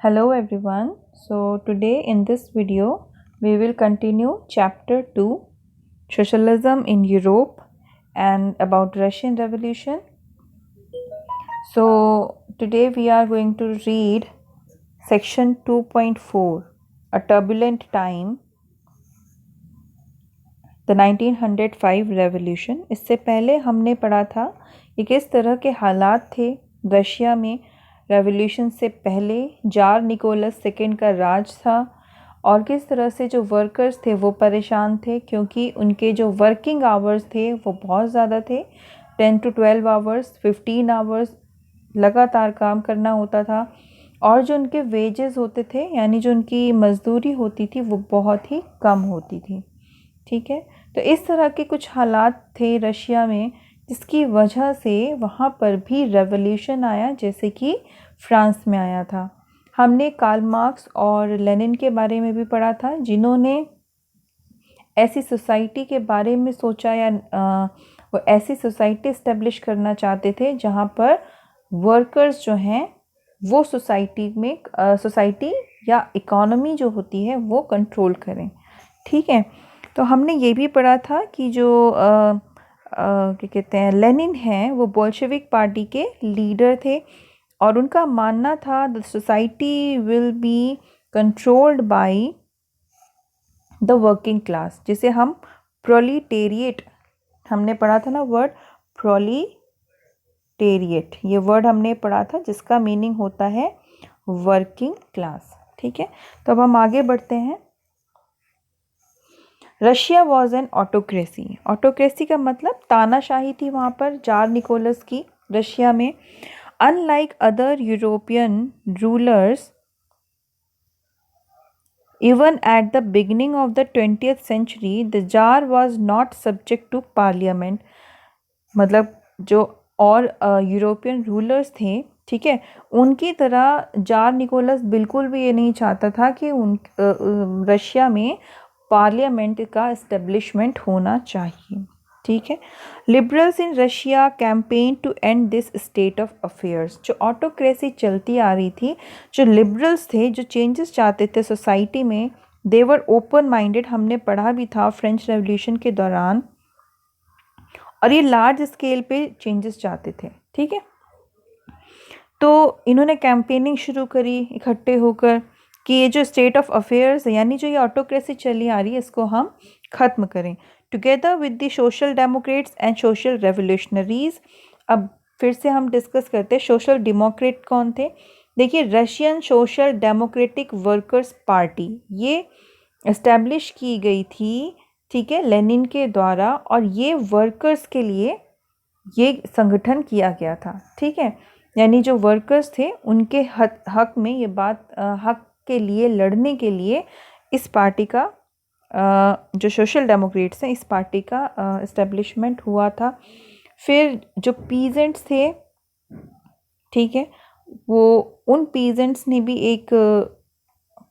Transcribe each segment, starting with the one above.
Hello everyone. So today in this video we will continue chapter 2, Socialism in Europe and about Russian Revolution. So today we are going to read section 2.4, A Turbulent Time, the 1905 Revolution. इससे पहले हमने पढ़ा था कि किस तरह के हालात थे रशिया में रेवोल्यूशन से पहले, जार निकोलस सेकंड का राज था और किस तरह से जो वर्कर्स थे वो परेशान थे क्योंकि उनके जो वर्किंग आवर्स थे वो बहुत ज़्यादा थे। 10 to 12 आवर्स, 15 आवर्स लगातार काम करना होता था और जो उनके वेजेस होते थे यानी जो उनकी मजदूरी होती थी वो बहुत ही कम होती थी। ठीक है, तो इस तरह के कुछ हालात थे रशिया में जिसकी वजह से वहाँ पर भी रेवोल्यूशन आया जैसे कि फ्रांस में आया था। हमने कार्ल मार्क्स और लेनिन के बारे में भी पढ़ा था जिन्होंने ऐसी सोसाइटी के बारे में सोचा या वो ऐसी सोसाइटी इस्टेब्लिश करना चाहते थे जहाँ पर वर्कर्स जो हैं वो सोसाइटी या इकोनॉमी जो होती है वो कंट्रोल करें। ठीक है, तो हमने ये भी पढ़ा था कि जो क्या कहते हैं लेनिन हैं वो बोल्शेविक पार्टी के लीडर थे और उनका मानना था the society will be controlled by the working class, जिसे हम प्रोलिटेरिएट, हमने पढ़ा था ना वर्ड प्रोलिटेरिएट, ये वर्ड हमने पढ़ा था जिसका मीनिंग होता है वर्किंग क्लास। ठीक है, तो अब हम आगे बढ़ते हैं। Russia was an autocracy. Autocracy का मतलब तानाशाही थी वहाँ पर जार निकोलस की रशिया में। Unlike other European rulers, even at the beginning of the 20th century, the Tsar was not subject to parliament. मतलब जो और यूरोपियन रूलर्स थे, ठीक है, उनकी तरह जार निकोलस बिल्कुल भी ये नहीं चाहता था कि रशिया में पार्लियामेंट का इस्टेब्लिशमेंट होना चाहिए। ठीक है, liberals in Russia campaign to end this state of affairs. जो ऑटोक्रेसी चलती आ रही थी, जो लिबरल्स थे, जो चेंजेस चाहते थे सोसाइटी में, देवर ओपन माइंडेड, हमने पढ़ा भी था फ्रेंच रेवोल्यूशन के दौरान, और ये लार्ज स्केल पे चेंजेस चाहते थे। ठीक है, तो इन्होंने कैंपेनिंग शुरू करी इकट्ठे होकर कि ये जो स्टेट ऑफ अफेयर्स है यानी जो ये ऑटोक्रेसी चली आ रही है इसको हम ख़त्म करें, together with the social Democrats and social revolutionaries. अब फिर से हम डिस्कस करते हैं सोशल डेमोक्रेट कौन थे। देखिए, Russian social democratic workers party ये इस्टेब्लिश की गई थी, ठीक है, लेनिन के द्वारा, और ये वर्कर्स के लिए ये संगठन किया गया था। ठीक है, यानी जो वर्कर्स थे उनके हक में ये बात हक के लिए लड़ने के लिए इस पार्टी का जो सोशल डेमोक्रेट्स हैं इस पार्टी का इस्टेब्लिशमेंट हुआ था। फिर जो पीजेंट्स थे, ठीक है, वो उन पीजेंट्स ने भी एक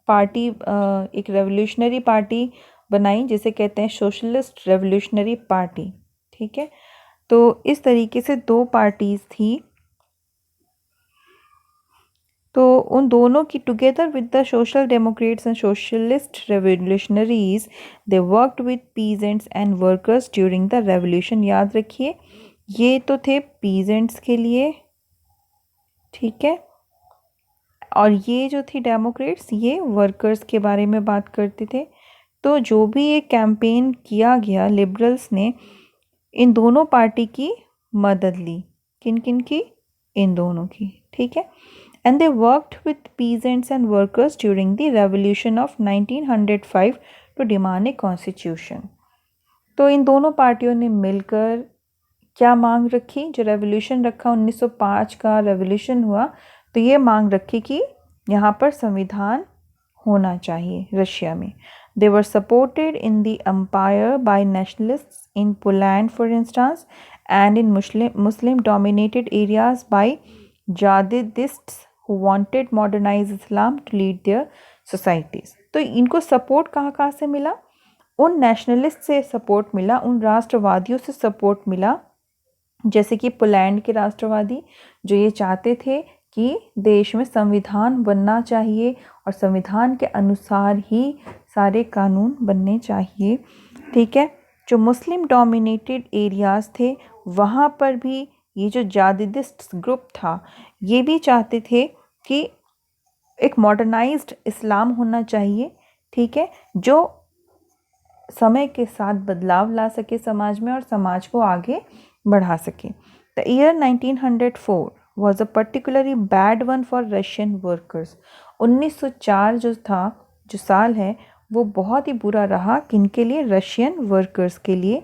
पार्टी, एक रेवोल्यूशनरी पार्टी बनाई जिसे कहते हैं सोशलिस्ट रेवोल्यूशनरी पार्टी। ठीक है, तो इस तरीके से दो पार्टीज थी, तो उन दोनों की together with the social Democrats and socialist revolutionaries they worked with peasants and workers during the revolution. याद रखिए, ये तो थे पीजेंट्स के लिए, ठीक है, और ये जो थी डेमोक्रेट्स ये वर्कर्स के बारे में बात करते थे। तो जो भी ये कैंपेन किया गया लिबरल्स ने इन दोनों पार्टी की मदद ली। किन किन की? इन दोनों की। ठीक है, and they worked with peasants and workers during the revolution of 1905 to demand a constitution। तो इन दोनों पार्टियों ने मिलकर क्या मांग रखी? जो रेवोल्यूशन रखा 1905 का रेवोल्यूशन हुआ तो ये मांग रखी कि यहाँ पर संविधान होना चाहिए रशिया में। They were supported in the empire by nationalists in Poland, for instance, and in Muslim dominated areas by jihadists who wanted modernized Islam to lead their societies। तो इनको सपोर्ट कहाँ से मिला? उन नेशनलिस्ट से सपोर्ट मिला, उन राष्ट्रवादियों से सपोर्ट मिला, जैसे कि पोलैंड के राष्ट्रवादी जो ये चाहते थे कि देश में संविधान बनना चाहिए और संविधान के अनुसार ही सारे कानून बनने चाहिए। ठीक है, जो मुस्लिम डोमिनेटेड एरियाज़ थे वहाँ पर भी ये जो जादिदिस्ट ग्रुप था ये भी चाहते थे कि एक मॉडर्नाइज्ड इस्लाम होना चाहिए। ठीक है, जो समय के साथ बदलाव ला सके समाज में और समाज को आगे बढ़ा सके। The year 1904 was a particularly bad one for Russian workers. 1904 जो था, जो साल है, वो बहुत ही बुरा रहा किनके लिए? रशियन वर्कर्स के लिए।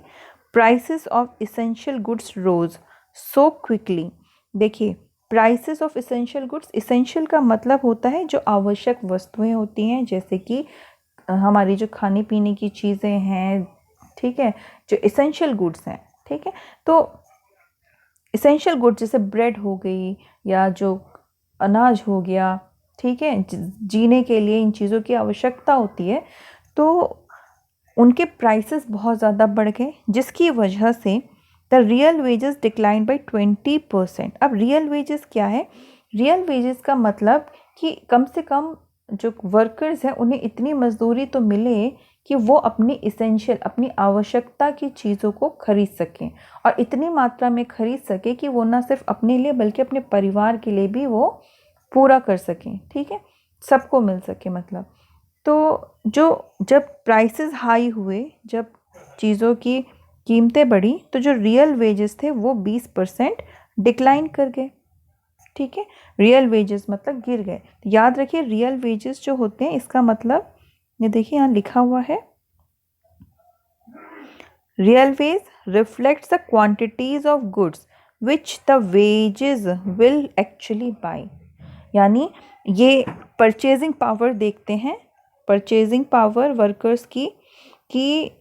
Prices of essential goods rose so quickly. देखिए, prices of essential goods, essential का मतलब होता है जो आवश्यक वस्तुएं होती हैं, जैसे कि हमारी जो खाने पीने की चीज़ें हैं, ठीक है, जो इसेंशियल गुड्स हैं। ठीक है, तो इसेंशियल गुड्स जैसे ब्रेड हो गई या जो अनाज हो गया, ठीक है, जीने के लिए इन चीज़ों की आवश्यकता होती है, तो उनके प्राइसेस बहुत ज़्यादा बढ़ गए, जिसकी वजह से the real wages decline by 20%। अब रियल वेजेस क्या है? रियल वेजेस का मतलब कि कम से कम जो वर्कर्स हैं उन्हें इतनी मजदूरी तो मिले कि वो अपनी इसेंशियल, अपनी आवश्यकता की चीज़ों को खरीद सकें, और इतनी मात्रा में खरीद सके कि वो ना सिर्फ अपने लिए बल्कि अपने परिवार के लिए भी वो पूरा कर सकें। ठीक है, सबको मिल सके मतलब। तो जब प्राइसेस हाई हुए, जब चीज़ों की कीमतें बढ़ी, तो जो रियल वेजेस थे वो 20% डिक्लाइन कर गए। ठीक है, रियल वेजेस मतलब गिर गए। याद रखिए, रियल वेजेस जो होते हैं इसका मतलब, ये देखिए यहाँ लिखा हुआ है, real veg reflects the quantities of goods which the wages will actually by. यानी ये परचेजिंग पावर देखते हैं, परचेजिंग पावर वर्कर्स की, कि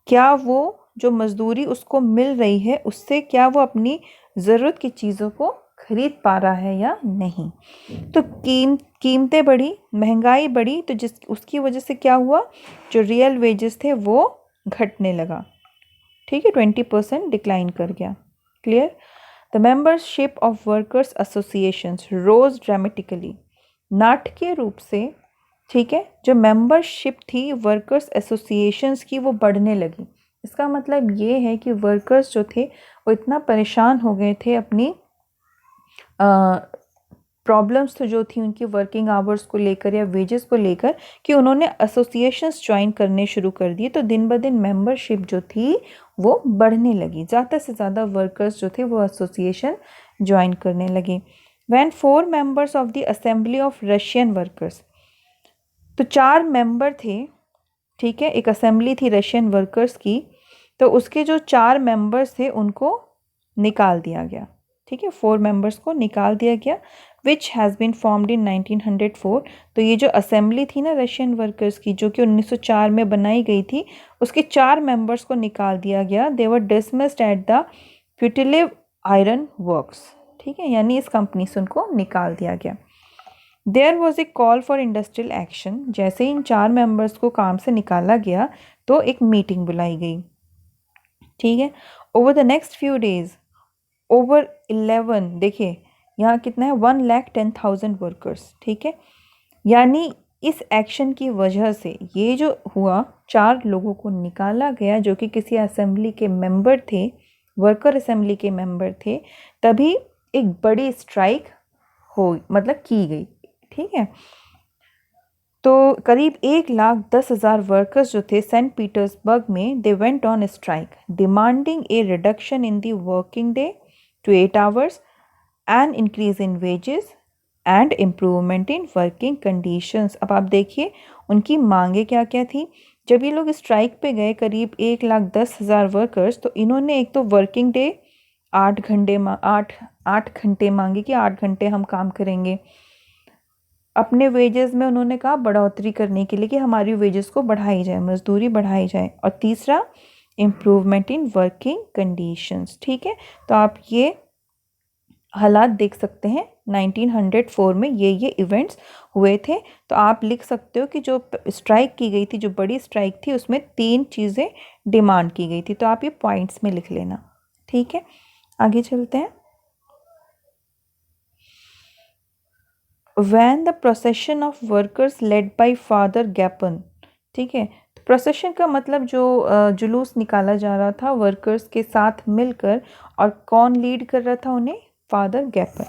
क्या वो जो मजदूरी उसको मिल रही है उससे क्या वो अपनी ज़रूरत की चीज़ों को खरीद पा रहा है या नहीं। तो कीमतें बढ़ी, महंगाई बढ़ी, तो उसकी वजह से क्या हुआ? जो रियल वेजेस थे वो घटने लगा। ठीक है, 20% डिक्लाइन कर गया। Clear? The membership of workers associations rose dramatically. नाटकीय रूप से, ठीक है, जो मेंबरशिप थी वर्कर्स एसोसिएशंस की वो बढ़ने लगी। इसका मतलब ये है कि वर्कर्स जो थे वो इतना परेशान हो गए थे अपनी प्रॉब्लम्स तो जो थी उनकी वर्किंग आवर्स को लेकर या वेजेस को लेकर, कि उन्होंने एसोसिएशंस ज्वाइन करने शुरू कर दिए। तो दिन ब दिन मेंबरशिप जो थी वो बढ़ने लगी, ज़्यादा से ज़्यादा वर्कर्स जो थे वो एसोसिएशन ज्वाइन करने लगे। When 4 members of the assembly of Russian workers, तो 4 मेंबर थे, ठीक है, एक असेंबली थी रशियन वर्कर्स की, तो उसके जो 4 मेंबर्स थे उनको निकाल दिया गया। ठीक है, 4 मेंबर्स को निकाल दिया गया, which has been formed in 1904। तो ये जो असेंबली थी ना रशियन वर्कर्स की, जो कि 1904 में बनाई गई थी, उसके 4 मेंबर्स को निकाल दिया गया। They were dismissed at the Putilov iron works. ठीक है, यानी इस कंपनी से उनको निकाल दिया गया। There was a call for industrial action. जैसे ही इन 4 मेंबर्स को काम से निकाला गया तो एक मीटिंग बुलाई गई। ठीक है, over the next few days over 11, देखिए यहाँ कितना है, 1,10,000 वर्कर्स। ठीक है, यानी इस एक्शन की वजह से ये जो हुआ, 4 लोगों को निकाला गया जो कि किसी असेंबली के मेंबर थे, वर्कर असेंबली के मेंबर थे, तभी एक बड़ी स्ट्राइक हो मतलब की गई। ठीक है, तो करीब 1,10,000 वर्कर्स जो थे सेंट पीटर्सबर्ग में, they went on strike demanding A reduction in the working day to 8 hours, an increase in wages and improvement in working conditions। अब आप देखिए उनकी मांगे क्या क्या थी। जब ये लोग स्ट्राइक पे गए, करीब 1,10,000 वर्कर्स, तो इन्होंने एक तो वर्किंग डे 8 घंटे मांगे कि 8 घंटे हम काम करेंगे। अपने वेजेस में उन्होंने कहा बढ़ोतरी करने के लिए कि हमारी वेजेस को बढ़ाई जाए, मजदूरी बढ़ाई जाए। और तीसरा, इम्प्रूवमेंट इन वर्किंग कंडीशंस। ठीक है, तो आप ये हालात देख सकते हैं 1904 में ये इवेंट्स हुए थे। तो आप लिख सकते हो कि जो स्ट्राइक की गई थी, जो बड़ी स्ट्राइक थी, उसमें 3 चीज़ें डिमांड की गई थी। तो आप ये पॉइंट्स में लिख लेना। ठीक है, आगे चलते हैं। When the procession of workers led by father Gapon, ठीक है। तो प्रोसेशन का मतलब जो जुलूस निकाला जा रहा था वर्कर्स के साथ मिलकर, और कौन लीड कर रहा था उन्हें? Father Gapon.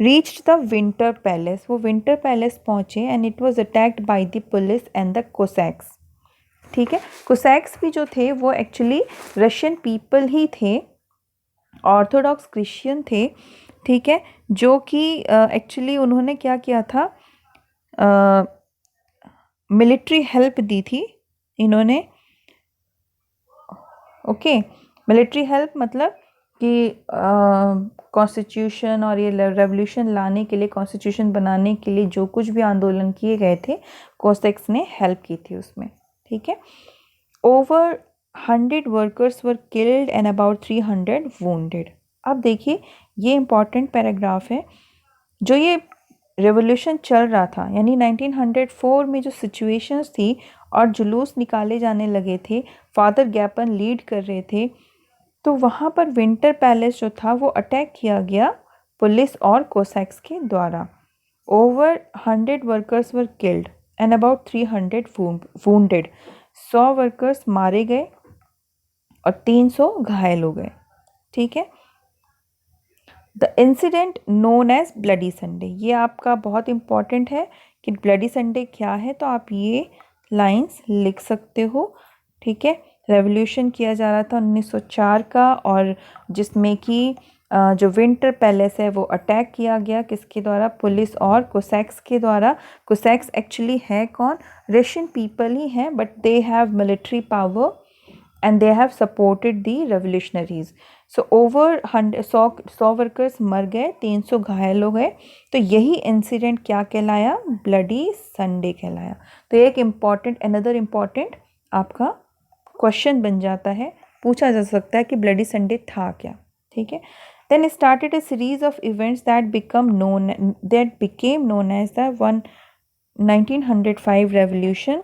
Reached the winter palace, वो विंटर पैलेस पहुंचे, and it was attacked by the police and the Cossacks, ठीक है। कोसैक्स भी जो थे वो एक्चुअली रशियन पीपल ही थे, ऑर्थोडॉक्स क्रिश्चियन थे, ठीक है, जो कि एक्चुअली उन्होंने क्या किया था, मिलिट्री हेल्प दी थी इन्होंने, ओके। मिलिट्री हेल्प मतलब कि कॉन्स्टिट्यूशन और ये रेवोल्यूशन लाने के लिए, कॉन्स्टिट्यूशन बनाने के लिए जो कुछ भी आंदोलन किए गए थे, कोसैक्स ने हेल्प की थी उसमें, ठीक है। Over 100 workers were killed and about 300 wounded. अब देखिए ये इंपॉर्टेंट पैराग्राफ है। जो ये रेवोल्यूशन चल रहा था, यानी 1904 में जो सिचुएशंस थी और जुलूस निकाले जाने लगे थे, फादर गैपन लीड कर रहे थे, तो वहाँ पर विंटर पैलेस जो था वो अटैक किया गया पुलिस और कोसैक्स के द्वारा। Over 100 workers were killed and about 300 wounded. 100 workers मारे गए और 300 घायल हो गए, ठीक है। The incident known as bloody Sunday, ये आपका बहुत इंपॉर्टेंट है कि ब्लडी संडे क्या है, तो आप ये लाइंस लिख सकते हो, ठीक है। रेवोल्यूशन किया जा रहा था 1904 का, और जिसमें कि जो विंटर पैलेस है वो अटैक किया गया, किसके द्वारा? पुलिस और कोसैक्स के द्वारा। कोसैक्स एक्चुअली है कौन? रशियन पीपल ही हैं, but they have military power and they have supported the revolutionaries. So over 100 workers मर गए, 300 घायल हो गए, तो यही इंसिडेंट क्या कहलाया? ब्लडी संडे कहलाया। तो एक इम्पॉर्टेंट, अनदर इम्पॉर्टेंट आपका क्वेश्चन बन जाता है, पूछा जा सकता है कि ब्लडी संडे था क्या, ठीक है। Then started a series of events that became known as the 1905 revolution।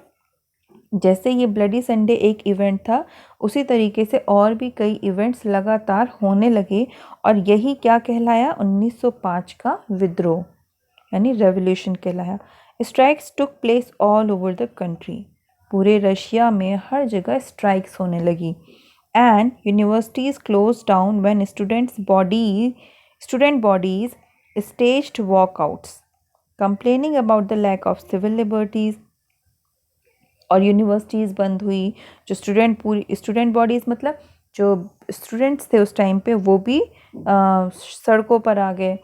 जैसे ये ब्लडी संडे एक इवेंट था, उसी तरीके से और भी कई इवेंट्स लगातार होने लगे, और यही क्या कहलाया? 1905 का विद्रोह यानी रेवोल्यूशन कहलाया। Strikes took place all over the country, पूरे रशिया में हर जगह स्ट्राइक्स होने लगी। And universities close down when student bodies staged walkouts complaining about the lack of civil liberties, और यूनिवर्सिटीज़ बंद हुई। जो स्टूडेंट बॉडीज़ मतलब जो स्टूडेंट्स थे उस टाइम पे, वो भी सड़कों पर आ गए,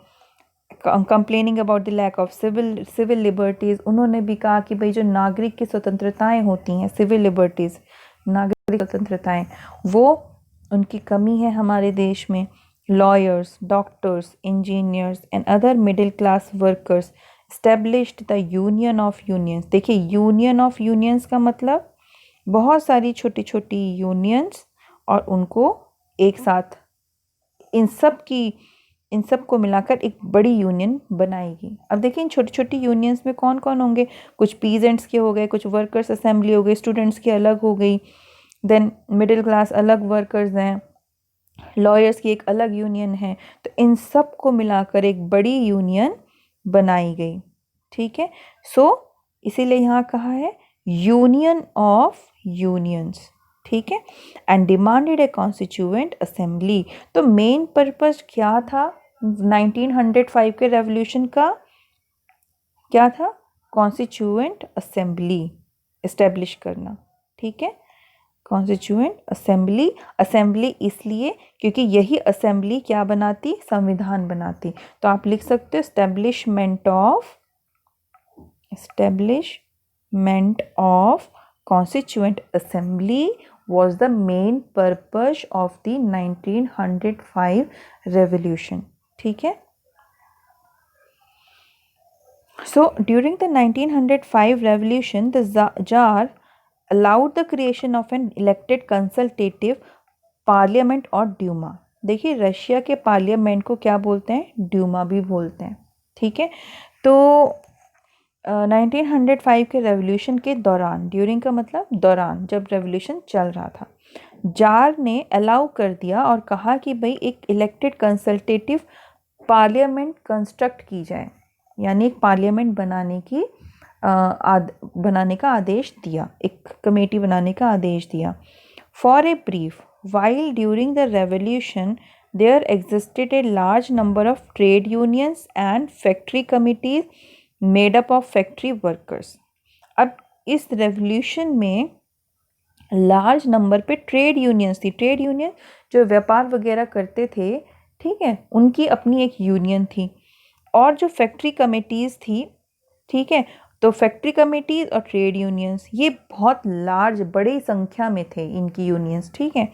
complaining about the lack of civil liberties. उन्होंने भी कहा कि भाई जो नागरिक की स्वतंत्रताएं होती हैं, सिविल लिबर्टीज़, नागरिक स्वतंत्रताएं, वो उनकी कमी है हमारे देश में। Lawyers, doctors, engineers and other middle class workers established the union of unions. देखिए यूनियन ऑफ यूनियंस का मतलब बहुत सारी छोटी छोटी यूनियंस, और उनको एक साथ इन सब को मिलाकर एक बड़ी यूनियन बनाएगी। अब देखिए इन छोटी छोटी यूनियंस में कौन कौन होंगे? कुछ पीजेंट्स के हो गए, कुछ वर्कर्स असेंबली हो गई, स्टूडेंट्स की अलग हो गई, देन मिडिल क्लास अलग वर्कर्स हैं, लॉयर्स की एक अलग यूनियन है। तो इन सब को मिलाकर एक बड़ी यूनियन बनाई गई, ठीक है। सो इसीलिए यहाँ कहा है यूनियन ऑफ यूनियंस, ठीक है। And demanded A constituent assembly. तो मेन पर्पस क्या था 1905 के रेवोल्यूशन का? क्या था? कॉन्स्टिट्यूएंट असेंबली इस्टेब्लिश करना, ठीक है। कॉन्स्टिट्यूएंट असेंबली, असेंबली इसलिए क्योंकि यही असेंबली क्या बनाती? संविधान बनाती। तो आप लिख सकते हो establishment of constituent assembly was the main purpose of the 1905 revolution, ठीक है। So during the 1905 revolution, the Tsar allowed the creation of an elected consultative parliament और ड्यूमा। देखिए रशिया के पार्लियामेंट को क्या बोलते हैं? ड्यूमा भी बोलते हैं, ठीक है। तो 1905 के रेवोल्यूशन के दौरान, ड्यूरिंग का मतलब दौरान, जब रेवोल्यूशन चल रहा था, जार ने अलाउ कर दिया और कहा कि भाई एक इलेक्टेड कंसल्टेटिव पार्लियामेंट कंस्ट्रक्ट की जाए, यानी एक पार्लियामेंट बनाने का आदेश दिया, एक कमेटी बनाने का आदेश दिया। For a brief, while during the revolution there existed a large number of trade unions and factory committees made up of factory workers। अब इस रेवोल्यूशन में लार्ज नंबर पे ट्रेड यूनियंस थी। ट्रेड यूनियन जो व्यापार वगैरह करते थे, ठीक है, उनकी अपनी एक यूनियन थी। और जो फैक्ट्री कमेटीज़ थी, ठीक है, तो फैक्ट्री कमेटीज़ और ट्रेड यूनियंस ये बहुत लार्ज, बड़ी संख्या में थे इनकी यूनियंस, ठीक है।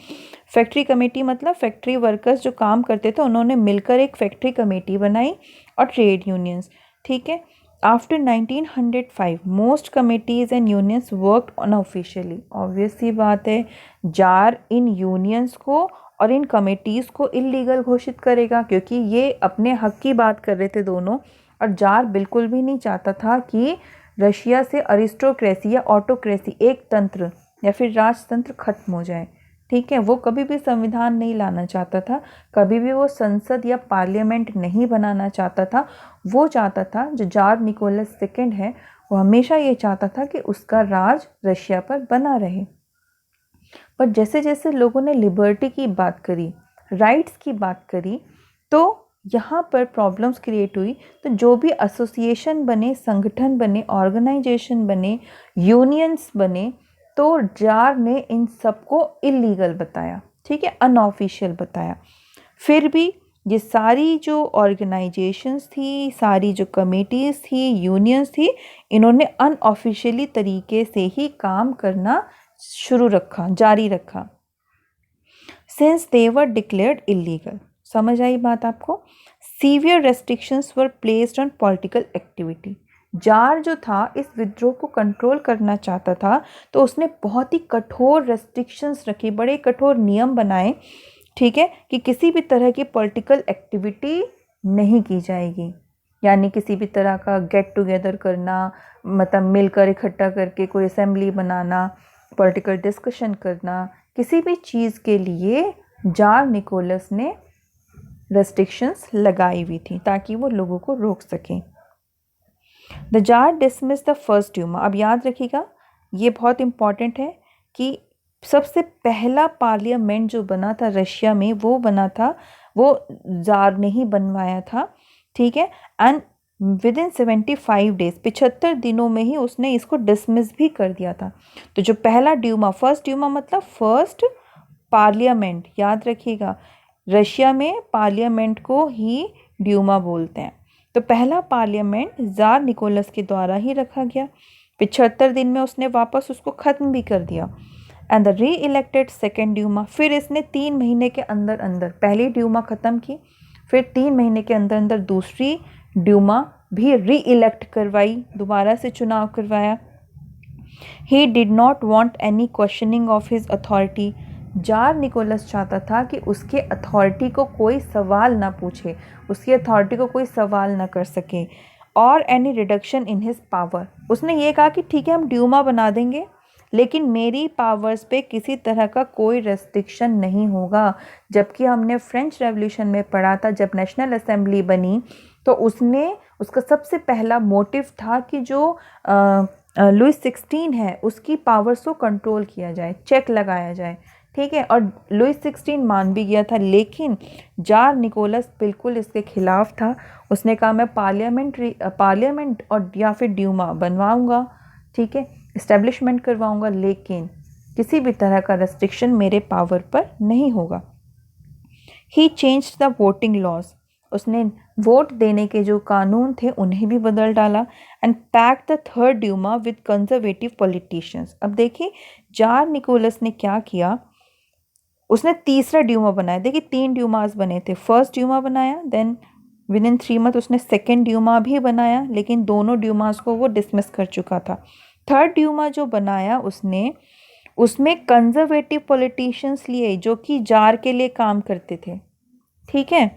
फैक्ट्री कमेटी मतलब फैक्ट्री वर्कर्स जो काम करते थे उन्होंने मिलकर एक फैक्ट्री कमेटी बनाई, और ट्रेड यूनियंस, ठीक है। After 1905 most committees and unions worked unofficially. Obvious सी बात है, जार इन यूनियंस को और इन कमेटीज़ को इलीगल घोषित करेगा, क्योंकि ये अपने हक की बात कर रहे थे दोनों। और जार बिल्कुल भी नहीं चाहता था कि रशिया से अरिस्टोक्रेसी या ऑटोक्रेसी, एक तंत्र या फिर राजतंत्र खत्म हो जाए, ठीक है। वो कभी भी संविधान नहीं लाना चाहता था, कभी भी वो संसद या पार्लियामेंट नहीं बनाना चाहता था। वो चाहता था, जो जार निकोलस सेकंड है, वो हमेशा ये चाहता था कि उसका राज रशिया पर बना रहे। पर जैसे जैसे लोगों ने लिबर्टी की बात करी, राइट्स की बात करी, तो यहाँ पर प्रॉब्लम्स क्रिएट हुई। तो जो भी एसोसिएशन बने, संगठन बने, ऑर्गेनाइजेशन बने, यूनियंस बने, तो जार ने इन सबको इलीगल बताया, ठीक है, अनऑफिशियल बताया। फिर भी ये सारी जो ऑर्गेनाइजेशंस थी, सारी जो कमेटीज़ थी, यूनियंस थी, इन्होंने अनऑफिशियली तरीके से ही काम करना जारी रखा, since they were declared illegal. समझ आई बात आपको? Severe restrictions were placed on political activity. Jar जो था इस विद्रोह को कंट्रोल करना चाहता था, तो उसने बहुत ही कठोर रेस्ट्रिक्शंस रखी, बड़े कठोर नियम बनाए, ठीक है, कि किसी भी तरह की पॉलिटिकल एक्टिविटी नहीं की जाएगी। यानी किसी भी तरह का गेट टुगेदर करना, मतलब मिलकर इकट्ठा करके कोई असेंबली बनाना, पॉलिटिकल डिस्कशन करना, किसी भी चीज़ के लिए जार निकोलस ने रेस्ट्रिक्शंस लगाई हुई थी ताकि वो लोगों को रोक सकें। The tsar dismiss the first Duma. अब याद रखिएगा, ये बहुत इम्पॉर्टेंट है कि सबसे पहला पार्लियामेंट जो बना था रशिया में, वो बना था, वो जार ने ही बनवाया था, ठीक है। एंड विद इन 75 डेज, 75 दिनों में ही उसने इसको डिसमिस भी कर दिया था। तो जो पहला ड्यूमा, फर्स्ट ड्यूमा मतलब फर्स्ट पार्लियामेंट, याद रखिएगा, रशिया में पार्लियामेंट को ही ड्यूमा बोलते हैं। तो पहला पार्लियामेंट जार निकोलस के द्वारा ही रखा गया। 75 दिन में उसने वापस उसको ख़त्म भी कर दिया। And the re elected second Duma, फिर इसने 3 महीने के अंदर अंदर पहली ड्यूमा ख़त्म की, फिर 3 महीने के अंदर अंदर दूसरी ड्यूमा भी री इलेक्ट करवाई, दोबारा से चुनाव करवाया। He did not want any questioning of his authority. Tsar Nicholas चाहता था कि उसके अथॉरिटी को कोई सवाल ना पूछे, उसकी अथॉरिटी को कोई सवाल ना कर सके। और any reduction in his power, उसने ये कहा कि ठीक है हम ड्यूमा बना देंगे, लेकिन मेरी पावर्स पे किसी तरह का कोई रेस्ट्रिक्शन नहीं होगा। जबकि हमने फ्रेंच रेवोल्यूशन में पढ़ा था, जब नेशनल असेंबली बनी तो उसका सबसे पहला मोटिव था कि जो लुइस 16 है उसकी पावर्स को कंट्रोल किया जाए, चेक लगाया जाए, ठीक है। और लुइस 16 मान भी गया था, लेकिन जार निकोलस बिल्कुल इसके खिलाफ था। उसने कहा मैं पार्लियामेंट और या फिर ड्यूमा बनवाऊंगा, ठीक है, इस्टेब्लिशमेंट करवाऊंगा, लेकिन किसी भी तरह का रेस्ट्रिक्शन मेरे पावर पर नहीं होगा। He changed the voting laws, उसने वोट देने के जो कानून थे उन्हें भी बदल डाला। And pack the third Duma with conservative politicians. अब देखिए जार निकोलस ने क्या किया, उसने तीसरा ड्यूमा बनाया। देखिए 3 ड्यूमास बने थे, फर्स्ट ड्यूमा बनाया, देन विद इन 3 मंथ उसने सेकेंड ड्यूमा भी बनाया, लेकिन दोनों ड्यूमास को वो डिसमिस कर चुका था। थर्ड ड्यूमा जो बनाया उसने, उसमें कंजर्वेटिव पॉलिटिशियंस लिए जो कि जार के लिए काम करते थे, ठीक है।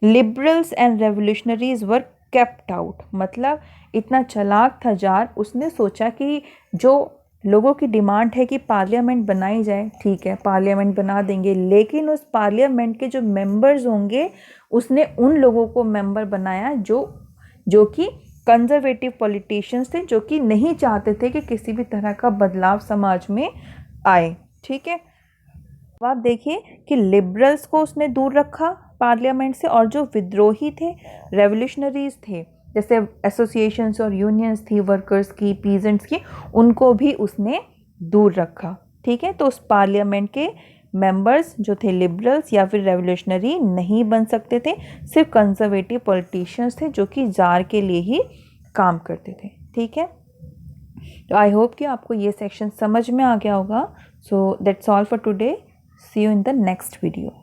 Liberals and revolutionaries were kept out. मतलब इतना चालाक था जार, उसने सोचा कि जो लोगों की डिमांड है कि पार्लियामेंट बनाई जाए, ठीक है पार्लियामेंट बना देंगे, लेकिन उस पार्लियामेंट के जो मेंबर्स होंगे उसने उन लोगों को मेंबर बनाया जो जो कि कंजर्वेटिव पॉलिटिशियंस थे, जो कि नहीं चाहते थे कि किसी भी तरह का बदलाव समाज में आए। ठीक है, अब आप देखिए कि लिबरल्स को उसने दूर रखा पार्लियामेंट से, और जो विद्रोही थे, रेवोल्यूशनरीज थे, जैसे एसोसिएशंस और यूनियंस थी वर्कर्स की, पीजेंट्स की, उनको भी उसने दूर रखा। ठीक है, तो उस पार्लियामेंट के मेंबर्स जो थे लिबरल्स या फिर रेवोल्यूशनरी नहीं बन सकते थे, सिर्फ कंजर्वेटिव पॉलिटिशियंस थे जो कि जार के लिए ही काम करते थे। ठीक है, तो आई होप कि आपको ये सेक्शन समझ में आ गया होगा। So that's all for today, see you in the next video.